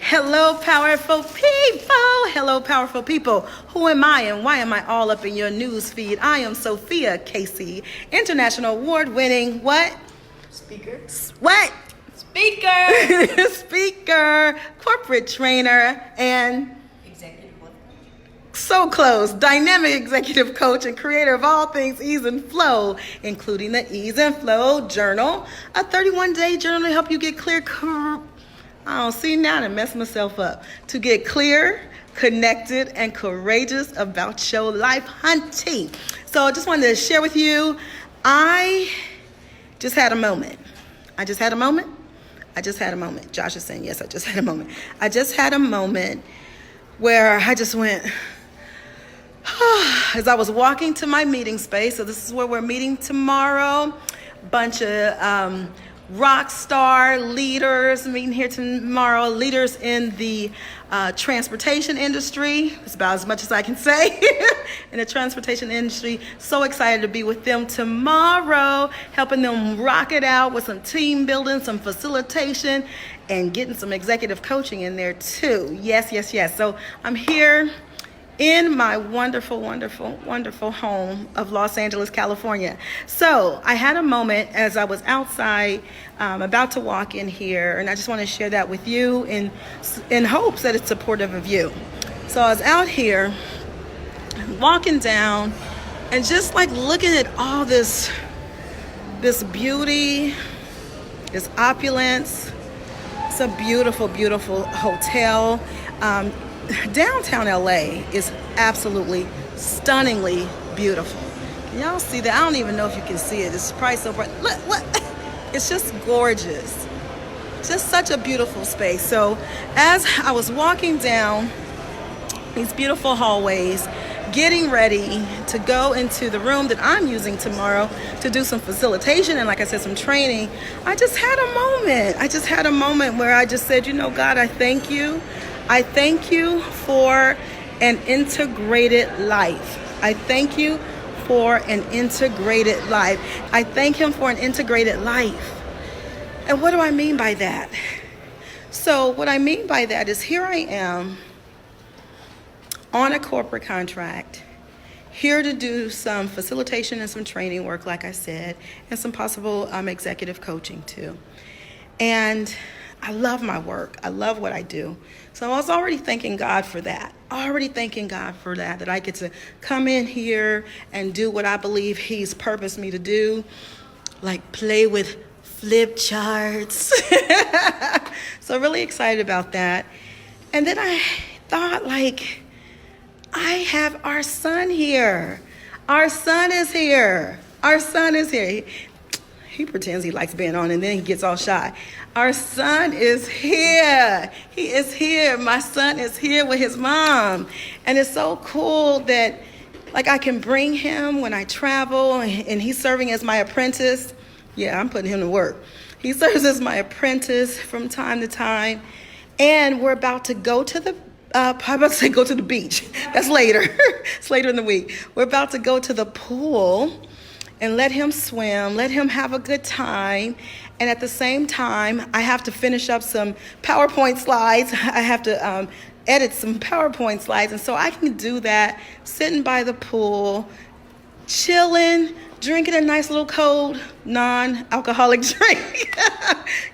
Hello, powerful people. Hello, powerful people. Who am I and why am I all up in your news feed? I am Sophia Casey, international award-winning what? Speaker. What? Speaker. Speaker, corporate trainer, and Executive coach. so close, dynamic executive coach and creator of all things Ease and Flow, including the Ease and Flow Journal, a 31-day journal to help you get clear. I don't see now to mess myself up. To get clear, connected, and courageous about your life hunting. So I just wanted to share with you, I just had a moment. Josh is saying, yes, I just had a moment. I just had a moment where I just went, as I was walking to my meeting space. So this is where we're meeting tomorrow. Bunch of rock star leaders meeting here tomorrow, leaders in the transportation industry. It's about as much as I can say in the transportation industry. So excited to be with them tomorrow, helping them rock it out with some team building, some facilitation, and getting some executive coaching in there too. Yes. So I'm here in my wonderful home of Los Angeles, California. So I had a moment as I was outside, about to walk in here, and I just want to share that with you in hopes that it's supportive of you. So I was out here walking down and just like looking at all this beauty, this opulence. It's a beautiful hotel. Downtown LA is absolutely stunningly beautiful. Can y'all see that? I don't even know if you can see it. It's probably so bright. Look. It's just gorgeous. Just such a beautiful space. So as I was walking down these beautiful hallways, getting ready to go into the room that I'm using tomorrow to do some facilitation and, like I said, some training, I just had a moment where I just said, God, I thank you. I thank you for an integrated life. I thank you for an integrated life. I thank him for an integrated life. And what do I mean by that? So what I mean by that is here I am on a corporate contract, here to do some facilitation and some training work, like I said, and some possible executive coaching too. And I love my work. I love what I do. So I was already thanking God for that. That I get to come in here and do what I believe he's purposed me to do, like play with flip charts. So really excited about that. And then I thought, I have our son here. Our son is here. He pretends he likes being on and then he gets all shy. Our son is here. He is here. My son is here with his mom. And it's so cool that I can bring him when I travel, and he's serving as my apprentice. Yeah, I'm putting him to work. He serves as my apprentice from time to time. And we're about to go to the go to the beach. That's later. It's later in the week. We're about to go to the pool and let him swim, let him have a good time. And at the same time, I have to finish up some PowerPoint slides. I have to edit some PowerPoint slides. And so I can do that sitting by the pool, chilling, drinking a nice little cold, non-alcoholic drink.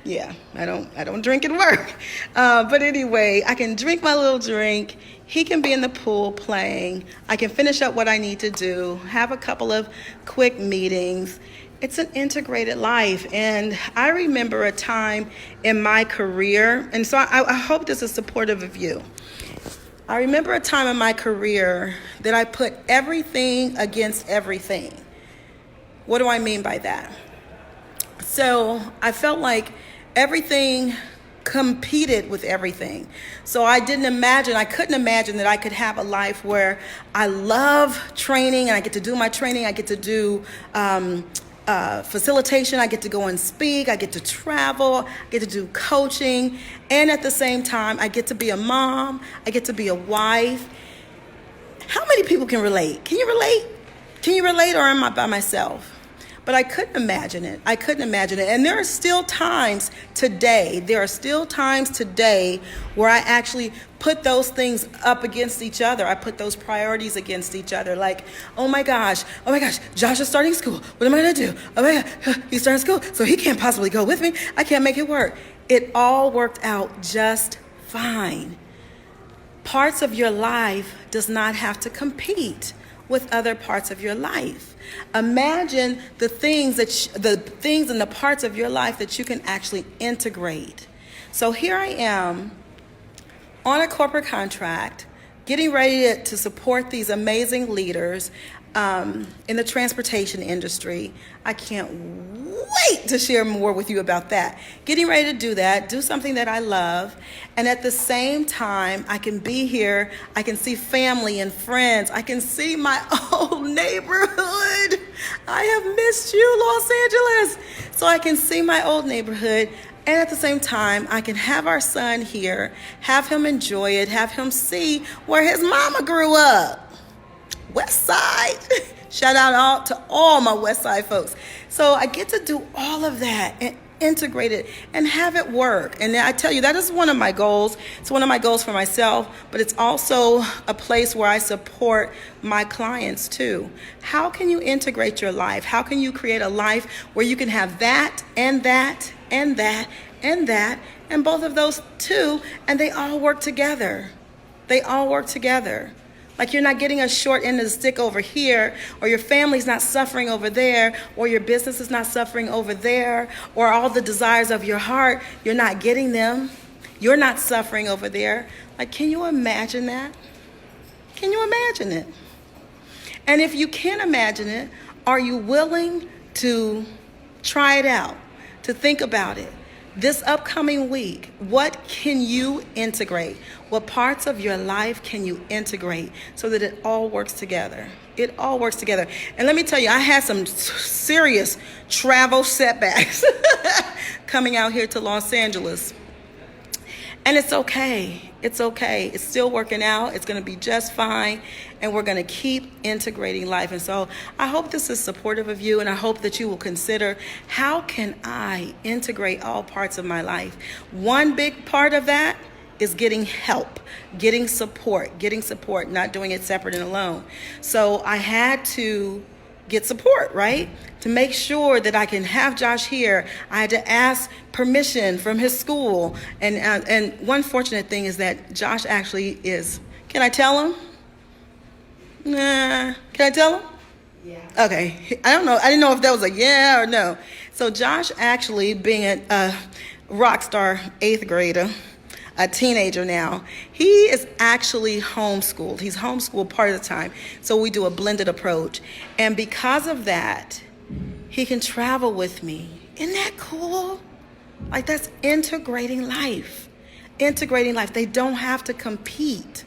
Yeah, I don't drink at work. But anyway, I can drink my little drink. He can be in the pool playing. I can finish up what I need to do, have a couple of quick meetings. It's an integrated life. And I remember a time in my career, and so I hope this is supportive of you. I remember a time in my career that I put everything against everything. What do I mean by that? So I felt like everything competed with everything. So I couldn't imagine that I could have a life where I love training and I get to do my training. I get to do facilitation. I get to go and speak. I get to travel. I get to do coaching. And at the same time, I get to be a mom. I get to be a wife. How many people can relate? Can you relate? Or am I by myself? But I couldn't imagine it. I couldn't imagine it. And there are still times today, where I actually put those things up against each other. I put those priorities against each other. Like, oh my gosh, Josh is starting school. What am I going to do? Oh my God, he's starting school, so he can't possibly go with me. I can't make it work. It all worked out just fine. Parts of your life does not have to compete with other parts of your life. Imagine the things and the parts of your life that you can actually integrate. So here I am on a corporate contract, getting ready to support these amazing leaders in the transportation industry. I can't wait to share more with you about that. Getting ready to do that, do something that I love, and at the same time, I can be here, I can see family and friends, I can see my old neighborhood. I have missed you, Los Angeles. So I can see my old neighborhood, and at the same time, I can have our son here, have him enjoy it, have him see where his mama grew up. West Side. Shout out to all my West Side folks. So I get to do all of that and integrate it and have it work. And I tell you, that is one of my goals. It's one of my goals for myself, but it's also a place where I support my clients too. How can you integrate your life? How can you create a life where you can have that and that and that and that and both of those too, and they all work together? They all work together. Like you're not getting a short end of the stick over here, or your family's not suffering over there, or your business is not suffering over there, or all the desires of your heart, you're not getting them. You're not suffering over there. Like, can you imagine that? Can you imagine it? And if you can't imagine it, are you willing to try it out, to think about it? This upcoming week, what can you integrate? What parts of your life can you integrate so that it all works together? It all works together. And let me tell you, I had some serious travel setbacks coming out here to Los Angeles. And it's okay. It's okay. It's still working out. It's going to be just fine. And we're going to keep integrating life. And so I hope this is supportive of you. And I hope that you will consider, how can I integrate all parts of my life? One big part of that is getting help, getting support, not doing it separate and alone. So I had to get support, right? To make sure that I can have Josh here, I had to ask permission from his school. And one fortunate thing is that Josh actually is, can I tell him? Nah, can I tell him? Yeah. Okay, I don't know. I didn't know if that was a yeah or no. So Josh actually, being a rock star 8th grader, a teenager now, he is actually homeschooled. He's homeschooled part of the time. So we do a blended approach. And because of that, he can travel with me. Isn't that cool? Like, that's integrating life. Integrating life. They don't have to compete.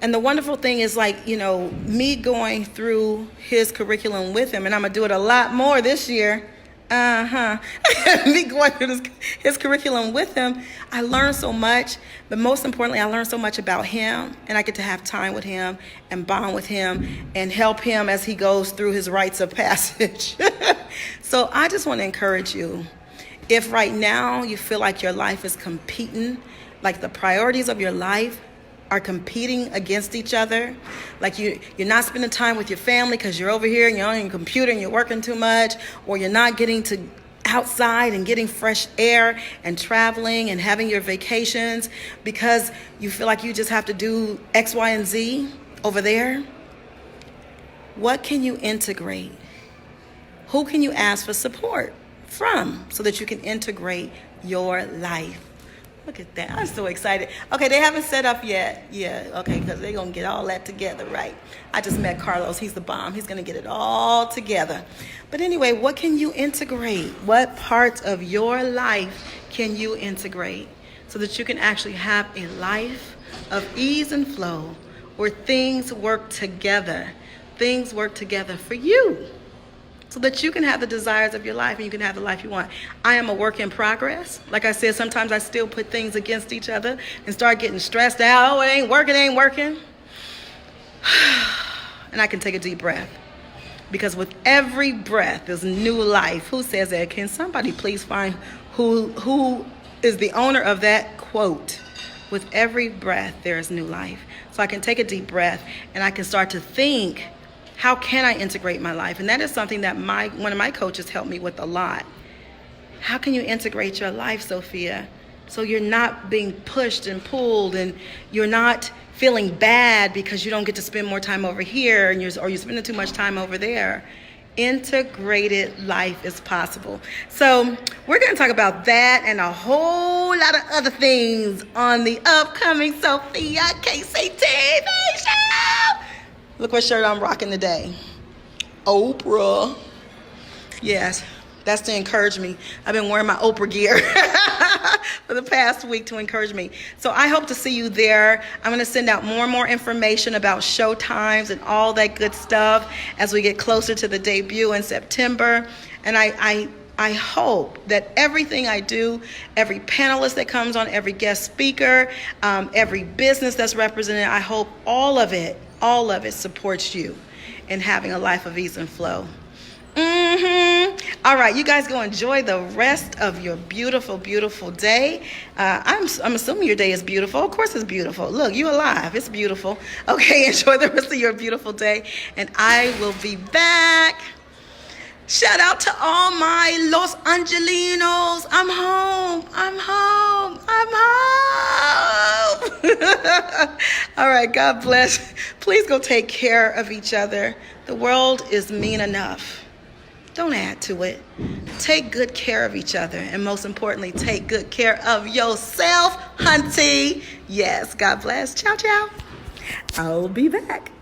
And the wonderful thing is, like, you know, me going through his curriculum with him, and I'm going to do it a lot more this year. Me going through his curriculum with him, I learned so much, but most importantly, I learned so much about him, and I get to have time with him and bond with him and help him as he goes through his rites of passage. So I just want to encourage you, if right now you feel like your life is competing, like the priorities of your life are competing against each other, like you're not spending time with your family because you're over here and you're on your computer and you're working too much, or you're not getting to outside and getting fresh air and traveling and having your vacations because you feel like you just have to do X, Y, and Z over there. What can you integrate? Who can you ask for support from so that you can integrate your life? Look at that. I'm so excited. Okay, they haven't set up yet. Yeah, okay, because they're going to get all that together, right? I just met Carlos. He's the bomb. He's going to get it all together. But anyway, what can you integrate? What parts of your life can you integrate so that you can actually have a life of ease and flow where things work together? Things work together for you, so that you can have the desires of your life and you can have the life you want. I am a work in progress. Like I said, sometimes I still put things against each other and start getting stressed out. Oh, it ain't working. And I can take a deep breath. Because with every breath is new life. Who says that? Can somebody please find who is the owner of that quote? With every breath, there is new life. So I can take a deep breath and I can start to think, how can I integrate my life? And that is something that one of my coaches helped me with a lot. How can you integrate your life, Sophia? So you're not being pushed and pulled, and you're not feeling bad because you don't get to spend more time over here, and you're spending too much time over there. Integrated life is possible. So we're going to talk about that and a whole lot of other things on the upcoming Sophia Casey TV show. Look what shirt I'm rocking today. Oprah. Yes, that's to encourage me. I've been wearing my Oprah gear for the past week to encourage me. So I hope to see you there. I'm going to send out more and more information about show times and all that good stuff as we get closer to the debut in September. And I hope that everything I do, every panelist that comes on, every guest speaker, every business that's represented, I hope all of it supports you in having a life of ease and flow. All right, you guys go enjoy the rest of your beautiful, beautiful day. I'm assuming your day is beautiful. Of course it's beautiful. Look, you alive. It's beautiful. Okay, enjoy the rest of your beautiful day, and I will be back. Shout out to all my Los Angelinos. I'm home. All right, God bless. Please go take care of each other. The world is mean enough. Don't add to it. Take good care of each other. And most importantly, take good care of yourself, hunty. Yes, God bless. Ciao, ciao. I'll be back.